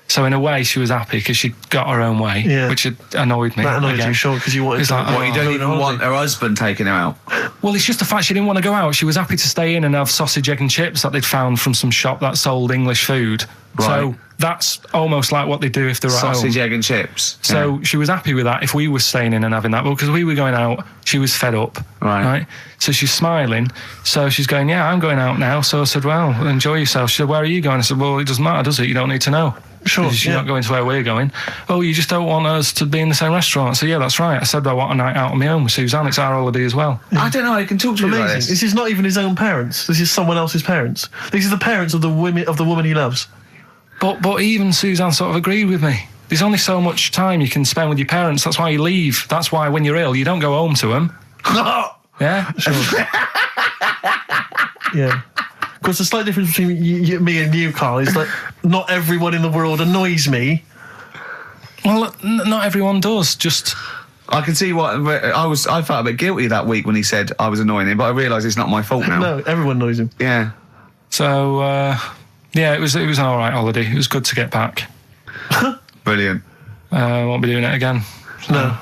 So in a way, she was happy because she got her own way, which annoyed me. That annoyed you, sure, because you wanted to... Like, you don't even want her husband taking her out? Well, it's just the fact she didn't want to go out. She was happy to stay in and have sausage, egg and chips that they'd found from some shop that sold English food. Right. So that's almost like what they do if they're at home. Sausage, egg and chips. So she was happy with that if we were staying in and having that. Well, because we were going out, she was fed up. Right. So she's smiling. So she's going, yeah, I'm going out now. So I said, well, enjoy yourself. She said, where are you going? I said, well, it doesn't matter, does it? You don't need to know. Sure. She's not going to where we're going. Oh, you just don't want us to be in the same restaurant. So yeah, that's right. I said I want a night out on my own with Suzanne. It's our holiday as well. Yeah. I don't know how you can talk to me like this. This is not even his own parents. This is someone else's parents. These are the parents of the woman he loves. But even Suzanne sort of agreed with me. There's only so much time you can spend with your parents. That's why you leave. That's why when you're ill, you don't go home to them. Yeah. Sure. Yeah. Of course, the slight difference between me and you, Carl, is that not everyone in the world annoys me. Well, not everyone does. Just I can see what I felt a bit guilty that week when he said I was annoying him, but I realise it's not my fault now. No, everyone annoys him. Yeah. So yeah, it was an all right holiday. It was good to get back. Brilliant. Won't be doing it again. No.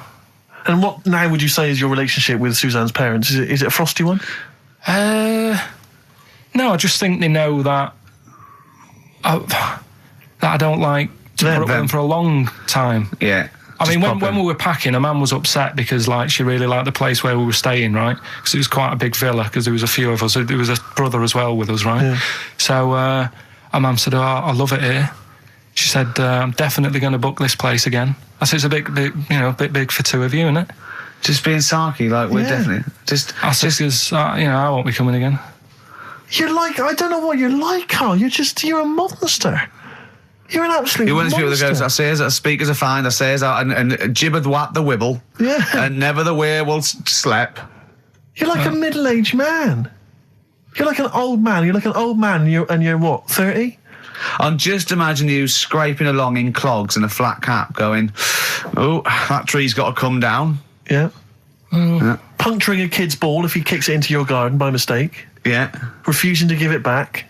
And what now would you say is your relationship with Suzanne's parents? Is it a frosty one? No, I just think they know that I don't like to put up with them for a long time. Yeah. I mean, when we were packing, her mum was upset because like she really liked the place where we were staying, right? Because it was quite a big villa because there was a few of us. There was a brother as well with us, right? Yeah. So our mum said, oh, I love it here. She said, I'm definitely going to book this place again. I said, it's a bit big for two of you, isn't it? Just being sarky, like we're definitely I said, because I won't be coming again. You're like, I don't know what you're like, Carl. You're a monster. You're an absolute monster. You're one of these people that goes, I says that speakers are fine, I says and jibbeth whap the wibble. Yeah. And never the wear slep. You're like a middle-aged man. You're like an old man. You're like an old man and you're what, 30? I'm just imagining you scraping along in clogs and a flat cap going, oh, that tree's got to come down. Yeah. Puncturing a kid's ball if he kicks it into your garden by mistake. Yeah. Refusing to give it back.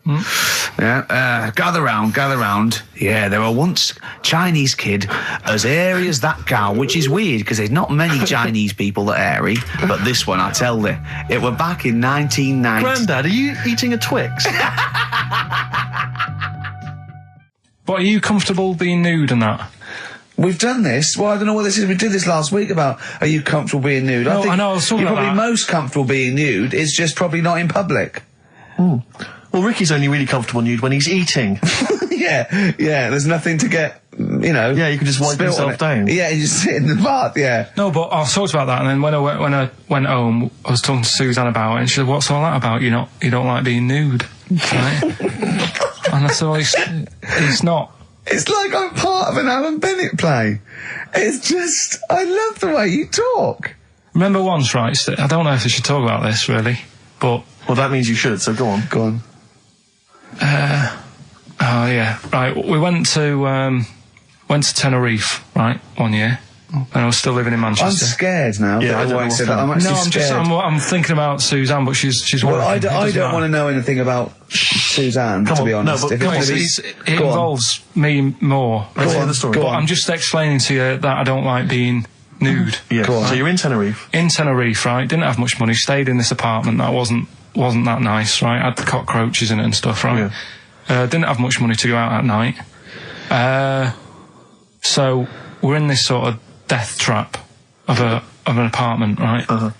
Yeah. Gather round. Yeah, there were once Chinese kid as airy as that cow, which is weird because there's not many Chinese people that are airy, but this one, I tell you, it were back in 1990. Grandad, are you eating a Twix? But are you comfortable being nude and that? We've done this. Well, I don't know what this is. We did this last week about, are you comfortable being nude? No, I know, I was talking you're about probably that. most comfortable being nude. It's just probably not in public. Well, Ricky's only really comfortable nude when he's eating. Yeah. There's nothing to get, Yeah, you can just wipe yourself down. Yeah, you just sit in the bath, yeah. No, but I talked about that, and then when I went home, I was talking to Suzanne about it, and she said, what's all that about? You don't like being nude, right? And I said, well, it's not. It's like I'm part of an Alan Bennett play. It's just, I love the way you talk. Remember once, right, I don't know if I should talk about this, really, but... Well, that means you should, so go on. Go on. Oh, yeah. Right, we went to Tenerife, right, one year. And I was still living in Manchester. I'm scared now. Yeah, I don't know what's I'm actually scared. I'm thinking about Suzanne, but she's well, working. I don't want to know anything about Suzanne, to be honest. No, but it involves me more. Let's hear the story. But I'm just explaining to you that I don't like being nude. Yeah. So you're in Tenerife. In Tenerife, right? Didn't have much money. Stayed in this apartment that wasn't that nice, right? Had cockroaches in it and stuff, right? Yeah. Didn't have much money to go out at night. So we're in this sort of death trap of an apartment, right?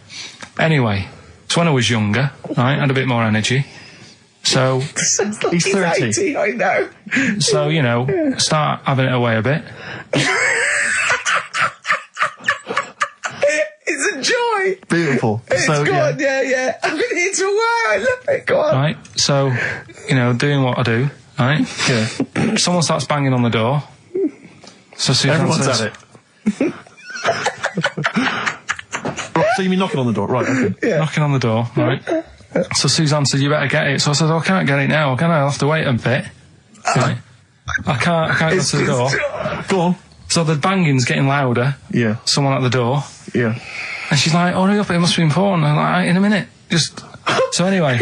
Anyway, so when I was younger, right, had a bit more energy. So he's 30. 80, I know. So, you know, start having it away a bit. It's a joy. Beautiful. It's so, good, yeah. I've been here to a while. I love it. Go on. Right, so, you know, doing what I do, right? Yeah. Someone starts banging on the door. So Suzanne Everyone's says, at it. Right, so you mean knocking on the door? Right, okay. Yeah. knocking on the door, right? So Suzanne said, you better get it. So I said, I can't get it now, can I? I'll have to wait a bit. Right. I can't go to the door. Go on. So the banging's getting louder. Yeah. Someone at the door. Yeah. And she's like, hurry up, it must be important. I'm like, in a minute. So anyway.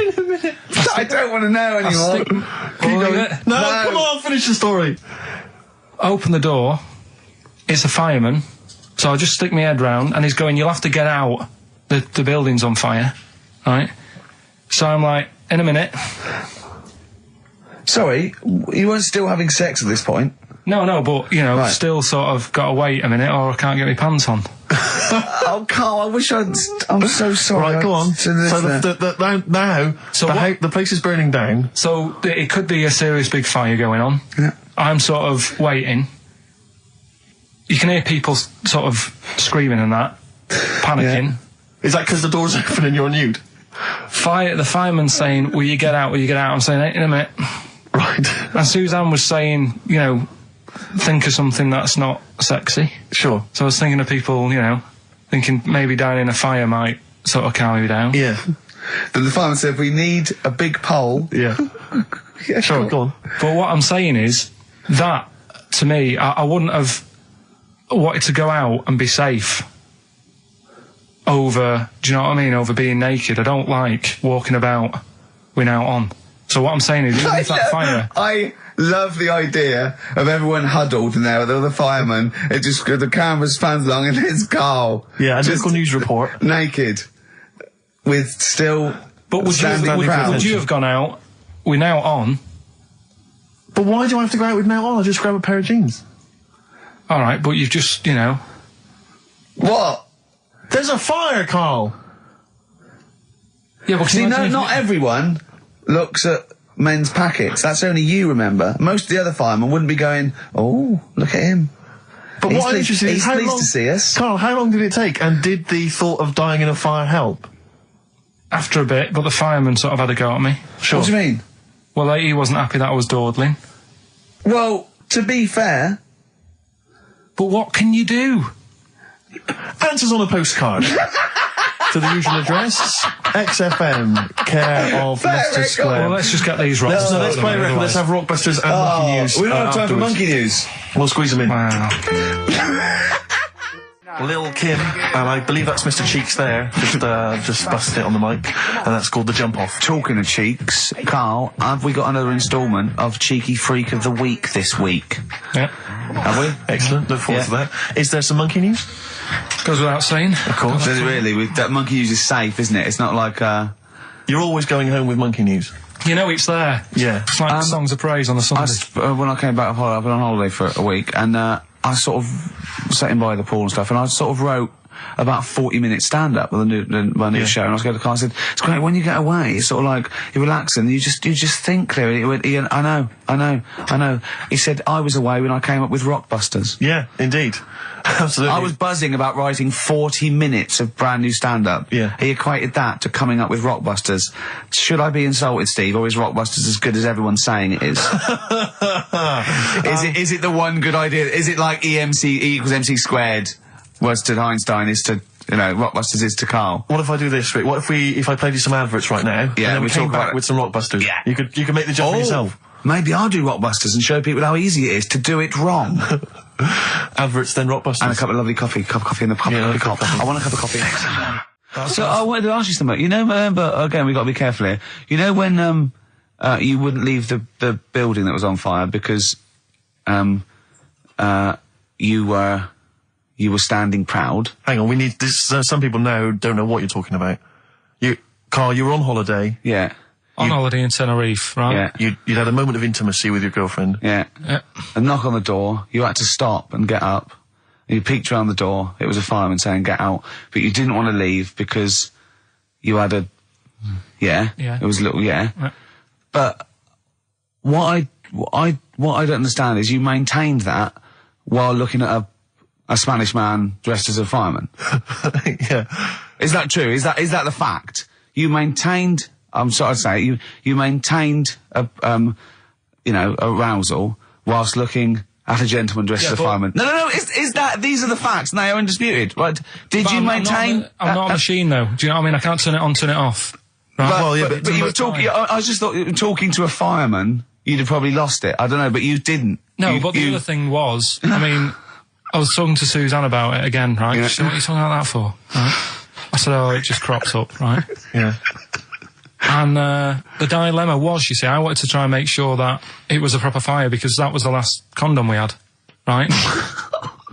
I don't want to know anymore. No, come on, finish the story. Open the door. It's a fireman. So I just stick my head round and he's going, you'll have to get out. The building's on fire. Right? So I'm like, in a minute. Sorry, you weren't still having sex at this point? No, but, you know, Right. still sort of got to wait a minute or I can't get my pants on. Oh, Carl, I wish I'm so sorry. Right, go on. So now, So the place is burning down. So it could be a serious big fire going on. Yeah. I'm sort of waiting. You can hear people sort of screaming and that, panicking. Yeah. Is that because the door's open and you're nude? The fireman's saying, will you get out, I'm saying, in a minute. Right. And Suzanne was saying, you know, think of something that's not sexy. Sure. So I was thinking of people, you know, thinking maybe down in a fire might sort of calm you down. Yeah. Then the fireman said, we need a big pole. Yeah. Yeah, Sure, go on. But what I'm saying is that, to me, I wouldn't have wanted to go out and be safe over, do you know what I mean, over being naked. I don't like walking about without on. So what I'm saying is, even if that fire... I love the idea of everyone huddled in there with all the firemen. It just, the camera spans along and there's Carl. Yeah, a just local news report. naked. With still... But would you have gone out with now on? But why do I have to go out with now on? I'll just grab a pair of jeans. All right, but you've just, you know... What? There's a fire, Carl! Yeah, but See, not everyone looks at men's packets. That's only you, remember. Most of the other firemen wouldn't be going, oh, look at him. But what I'm interested in is he's pleased to see us. Carl, how long did it take? And did the thought of dying in a fire help? After a bit, but the fireman sort of had a go at me. Sure. What do you mean? Well, he wasn't happy that I was dawdling. Well, to be fair... But what can you do? Answers on a postcard. To the usual address, XFM, care of Leicester Square. Well, let's just get these right. Let's play a record. Let's have Rockbusters and Monkey News. We don't have time for afterwards. monkey news. We'll squeeze them in. Wow. Lil Kim, and I believe that's Mr. Cheeks there, just busted it on the mic, and that's called The Jump Off. Talking of cheeks, Carl, have we got another instalment of Cheeky Freak of the Week this week? Yeah. Have we? Excellent, look forward to that. Is there some monkey news? Goes without saying. Of course. Does it really? That monkey news is safe, isn't it? It's not like, You're always going home with monkey news. You know it's there. Yeah. It's like songs of praise on a Sunday. when I came back, I've been on holiday for a week, and I sort of sat in by the pool and stuff, and I sort of wrote about 40-minute stand-up with my new show, and I was going to Carl and said, it's great, when you get away, it's sort of like, you're relaxing, you just think clearly. He went, Ian, I know. He said, I was away when I came up with Rockbusters. Yeah, indeed. Absolutely. I was buzzing about writing 40 minutes of brand new stand-up. Yeah. He equated that to coming up with Rockbusters. Should I be insulted, Steve, or is Rockbusters as good as everyone's saying it is? Is it the one good idea? Is it like E equals MC squared was to Einstein is to, you know, Rockbusters is to Carl? What if I do this, Rick? What if I played you some adverts right now? Yeah, and then we came talk back about with some Rockbusters. Yeah. You could make the jump for yourself. Maybe I'll do Rockbusters and show people how easy it is to do it wrong. Adverts, then Rockbusters. And a cup of lovely coffee. Cup of coffee in the cup of coffee. I want a cup of coffee. So I wanted to ask you something. You know, remember, again, we've got to be careful here. You know when you wouldn't leave the building that was on fire because you were standing proud? Hang on, we need this. Some people now don't know what you're talking about. Carl, you were on holiday. Yeah. On holiday in Tenerife, right? Yeah. You'd had a moment of intimacy with your girlfriend. Yeah. A knock on the door. You had to stop and get up. You peeked around the door. It was a fireman saying, get out. But you didn't want to leave because you had a... Yeah. Yeah. It was a little... Yeah. But what I don't understand is you maintained that while looking at a Spanish man dressed as a fireman. Yeah. Is that true? Is that the fact? You maintained, I'm sorry to say, you maintained arousal whilst looking at a gentleman dressed as a fireman. No, is that, these are the facts, and they are undisputed, right? Did you maintain... I'm not a machine, though. Do you know what I mean? I can't turn it on, turn it off. Right? But you were talking, I just thought, talking to a fireman, you'd have probably lost it. I don't know, but you didn't. No, but the other thing was, I mean, I was talking to Suzanne about it again, right? Yeah. She said, what are you talking about that for? Right? I said, oh, it just crops up, right? Yeah. And the dilemma was, you see, I wanted to try and make sure that it was a proper fire because that was the last condom we had, right?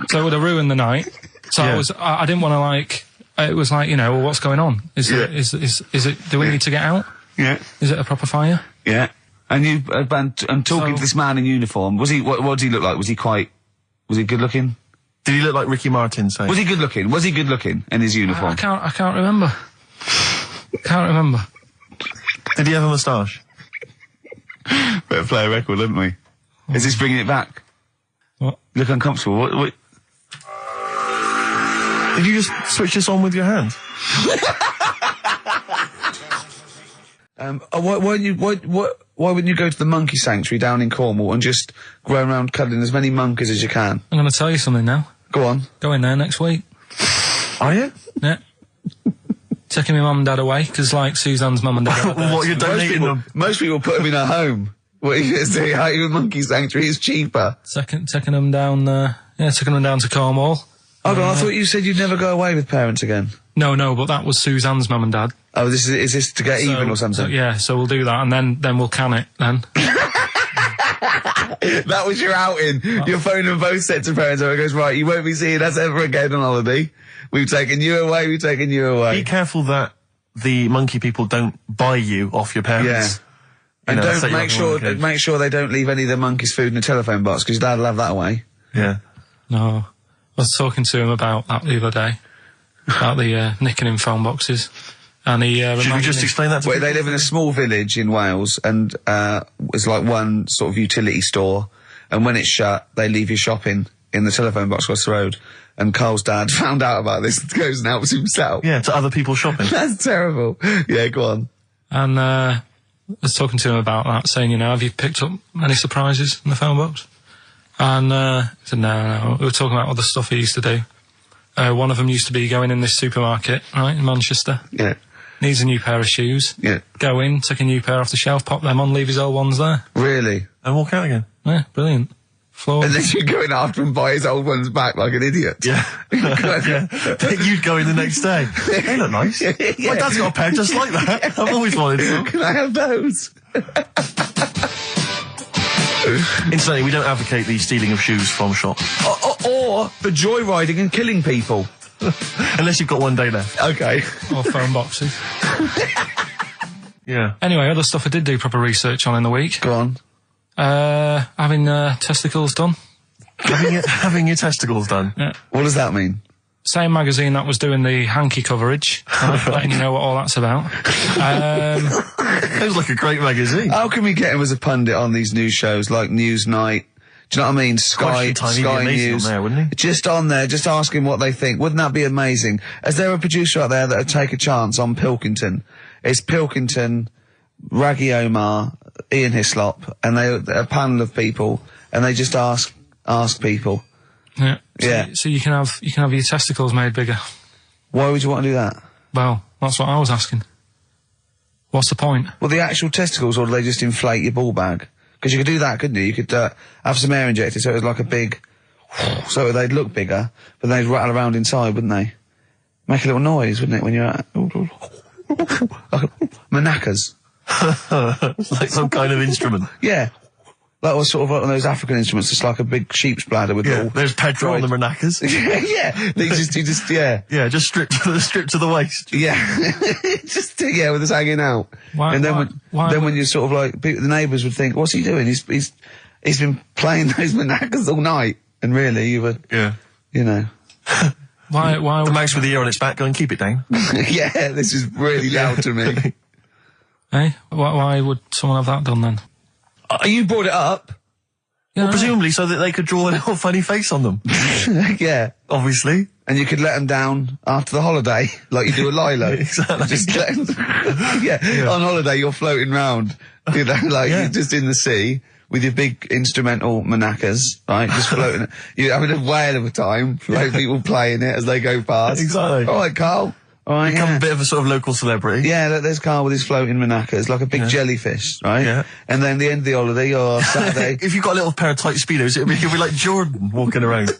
So it would have ruined the night. So I didn't want to, like, it was like, well, what's going on? Is it, do we need to get out? Yeah. Is it a proper fire? Yeah. And you, and talking to this man in uniform, was he, what did he look like? Was he good looking? Did he look like Ricky Martin, say? Was he good looking? Was he good looking in his uniform? I can't remember. Can't remember. Did he have a moustache? Better play a record, haven't we? Is this bringing it back? What? You look uncomfortable. What? Did you just switch this on with your hand? Why wouldn't you go to the monkey sanctuary down in Cornwall and just go around cuddling as many monkeys as you can? I'm going to tell you something now. Go on. Go in there next week. Are you? Yeah. Taking my mum and dad away, because, like, Suzanne's mum and dad... What, you're donating them? Most people put them in a home. What are you going to say? A monkey sanctuary is cheaper. Taking them down, taking them down to Cornwall. Hold on, I thought you said you'd never go away with parents again. No, but that was Suzanne's mum and dad. Oh, is this to get even or something? So we'll do that, and then we'll can it, then. That was your outing. You're phoning both sets of parents over and goes, right, you won't be seeing us ever again on holiday. We've taken you away, Be careful that the monkey people don't buy you off your parents. Yeah. And don't make sure they don't leave any of the monkeys' food in the telephone box, because your dad will have that away. Yeah. No. I was talking to him about that the other day. About the nicking in phone boxes. And he should we just explain that to people? They live in a small village in Wales, and it's like one sort of utility store, and when it's shut, they leave you shopping in the telephone box across the road. And Carl's dad found out about this and goes and helps himself. Yeah, to other people shopping. That's terrible. Yeah, go on. And I was talking to him about that, saying, have you picked up any surprises in the phone box? And he said, no. We were talking about other stuff he used to do. One of them used to be going in this supermarket, right, in Manchester. Yeah. Needs a new pair of shoes. Yeah. Go in, take a new pair off the shelf, pop them on, leave his old ones there. Really? And walk out again. Yeah, brilliant. Floor. And then you'd go in after and buy his old ones back like an idiot. Yeah. Yeah. You'd go in the next day. They look nice. Yeah. My dad's got a pair just like that. I've always wanted some. Can I have those? Incidentally, we don't advocate the stealing of shoes from shops. Or the joyriding and killing people. Unless you've got one day left. Okay. Or phone boxes. Yeah. Anyway, other stuff I did do proper research on in the week. Go on. Having testicles done. Having your testicles done? Yeah. What does that mean? Same magazine that was doing the hanky coverage. Letting you know what all that's about. It was like a great magazine. How can we get him as a pundit on these news shows like Newsnight? Do you know what I mean? Sky News. On there, wouldn't he? Just on there, just ask him what they think. Wouldn't that be amazing? Is there a producer out there that would take a chance on Pilkington? It's Pilkington, Raggy Omar, Ian Hislop, and they're a panel of people, and they just ask people. Yeah. Yeah. So you can have your testicles made bigger. Why would you want to do that? Well, that's what I was asking. What's the point? Well, the actual testicles, or do they just inflate your ball bag? Because you could do that, couldn't you? You could have some air injected so it was like a big... so they'd look bigger, but they'd rattle around inside, wouldn't they? Make a little noise, wouldn't it, when you're... like manacas. Like some kind of instrument. Yeah. That was sort of like one of those African instruments, just like a big sheep's bladder with all... There's Pedro on the maracas. Yeah. They just, yeah. Yeah, just stripped to the waist. Yeah. Just, yeah, with us hanging out. Why, and then when you're sort of like, the neighbours would think, what's he doing? He's been playing those maracas all night. And really, you were... Yeah. You know. Why the mouse with the ear on its back going, keep it down. Yeah, this is really loud to me. Eh? Why would someone have that done then? You brought it up. Yeah, well, presumably so that they could draw a little funny face on them. Yeah. Obviously. And you could let them down after the holiday, like you do a Lilo. Exactly. Just let 'em yeah. On holiday, you're floating round, you know, like you're just in the sea with your big instrumental manacas, right? Just floating. You're having a whale of a time, like people playing it as they go past. Exactly. All right, Carl. All right, Become a bit of a sort of local celebrity. Yeah, there's Carl with his floating manacas, like a big jellyfish, right? Yeah. And then the end of the holiday, or Saturday. If you've got a little pair of tight Speedos, it'll be like Jordan walking around.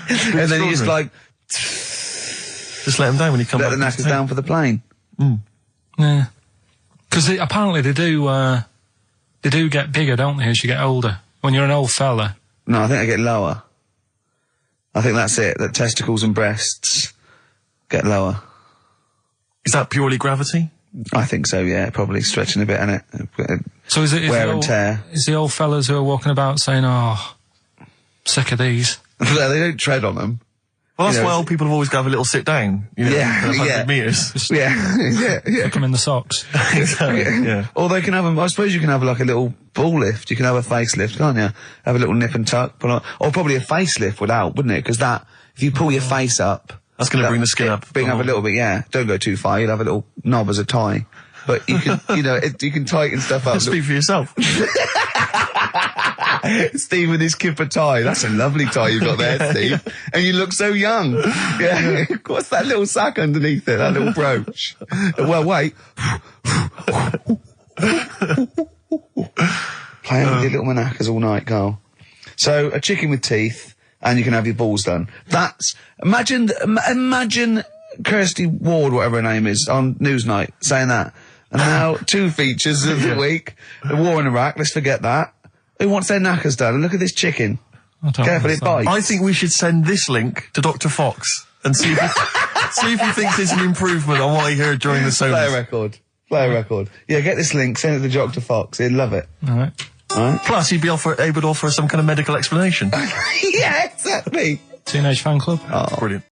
And then you just like... Just let them down when you come back. Let the knackers down for the plane. Mm. Yeah. Because apparently they do get bigger, don't they, as you get older? When you're an old fella. No, I think they get lower. I think that's it, that testicles and breasts get lower. Is that purely gravity? I think so, yeah. Probably stretching a bit, innit? So is it wear and tear? Is the old fellas who are walking about saying, "Oh, sick of these"? No, they don't tread on them. Well, that's why old people have always got to have a little sit down. You know, 100 metres. Yeah. Put them in the socks. Exactly. Yeah. Or they can have I suppose you can have like a little ball lift. You can have a facelift, can't you? Have a little nip and tuck. Or probably a facelift would help, wouldn't it? Because if you pull your face up, that's going to bring the skin up. Bring up a little bit, yeah. Don't go too far. You'll have a little knob as a tie. But you can, you can tighten stuff up. Speak for yourself. Steve with his kipper tie. That's a lovely tie you've got there, Steve. And you look so young. Yeah. What's that little sack underneath it? That little brooch. Well, wait. Playing with your little manacas all night, Carl. So, a chicken with teeth, and you can have your balls done. Imagine Kirsty Ward, whatever her name is, on Newsnight, saying that. And now, 2 features of the week. The war in Iraq, let's forget that. Who wants their knackers done? And look at this chicken. Careful, it bites. I think we should send this link to Dr. Fox and see if he thinks there's an improvement on what he heard during the sonas. Play a record. Yeah, get this link, send it to Dr. Fox. He'd love it. All right. Plus, he'd be able to offer some kind of medical explanation. Yeah, exactly. Teenage Fan Club. Oh, brilliant.